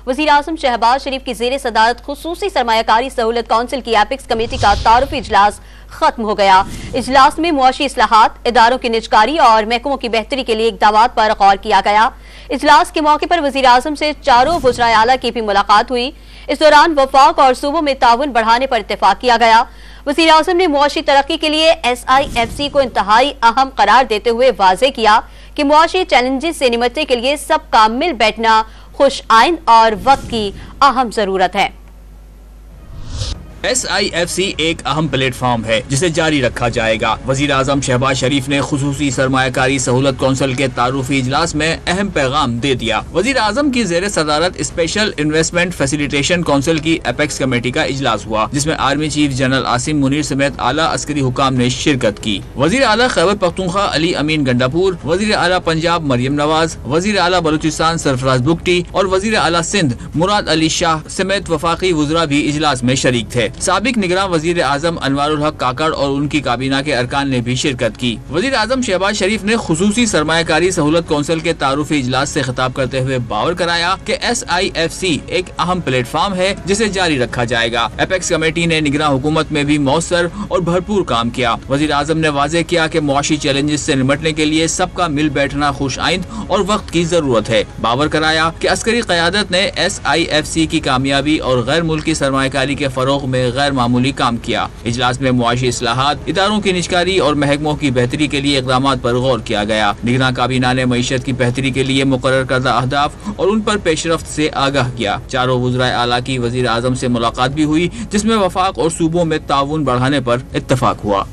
وزیر اعظم شہباز شریف کی زیر صدارت خصوصی سرمایہ کاری سہولت کونسل کی ایپیکس کمیٹی کا تعارفی اجلاس ختم ہو گیا۔ اجلاس میں معاشی اصلاحات، اداروں کی نجکاری اور محکموں کی بہتری کے لیے اقدامات پر غور کیا گیا۔ اجلاس کے موقع پر وزیر اعظم سے چاروں وزرائے اعلیٰ کی بھی ملاقات ہوئی۔ اس دوران وفاق اور صوبوں میں تعاون بڑھانے پر اتفاق کیا گیا۔ وزیر اعظم نے معاشی ترقی کے لیے SIFC کو انتہائی اہم قرار دیتے ہوئے واضح کیا کہ معاشی چیلنجز سے نمٹنے کے لیے سب کا مل بیٹھنا خوش آئند اور وقت کی اہم ضرورت ہے۔ SIFC ایک اہم پلیٹ فارم ہے جسے جاری رکھا جائے گا۔ وزیر اعظم شہباز شریف نے خصوصی سرمایہ کاری سہولت کونسل کے تعارفی اجلاس میں اہم پیغام دے دیا۔ وزیر اعظم کی زیر صدارت اسپیشل انویسٹمنٹ فیسیلیٹیشن کونسل کی ایپیکس کمیٹی کا اجلاس ہوا، جس میں army chief general Asim Munir سمیت اعلیٰ عسکری حکام نے شرکت کی۔ وزیر اعلیٰ خیبر پختونخوا علی امین گنڈاپور، وزیر اعلیٰ پنجاب مریم نواز، وزیر اعلیٰ بلوچستان سرفراز بگٹی اور وزیر اعلیٰ سندھ مراد علی شاہ سمیت وفاقی وزراء بھی اجلاس میں شریک تھے۔ سابق نگراں وزیر اعظم انوار الحق کاکڑ اور ان کی کابینہ کے ارکان نے بھی شرکت کی۔ وزیر اعظم شہباز شریف نے خصوصی سرمایہ کاری سہولت کونسل کے تعارفی اجلاس سے خطاب کرتے ہوئے باور کرایا کہ SIFC ایک اہم پلیٹ فارم ہے جسے جاری رکھا جائے گا۔ ایپیکس کمیٹی نے نگراں حکومت میں بھی مؤثر اور بھرپور کام کیا۔ وزیر اعظم نے واضح کیا کہ معاشی چیلنجز سے نمٹنے کے لیے سب کا مل بیٹھنا خوش آئند اور وقت کی ضرورت ہے۔ باور کرایا کہ عسکری قیادت نے SIFC کی کامیابی اور غیر ملکی سرمایہ کاری کے فروغ میں غیر معمولی کام کیا۔ اجلاس میں معاشی اصلاحات، اداروں کی نجکاری اور محکموں کی بہتری کے لیے اقدامات پر غور کیا گیا۔ نگراں کابینہ نے معیشت کی بہتری کے لیے مقرر کردہ اہداف اور ان پر پیش رفت سے آگاہ کیا۔ چاروں وزرائے اعلیٰ کی وزیر اعظم سے ملاقات بھی ہوئی، جس میں وفاق اور صوبوں میں تعاون بڑھانے پر اتفاق ہوا۔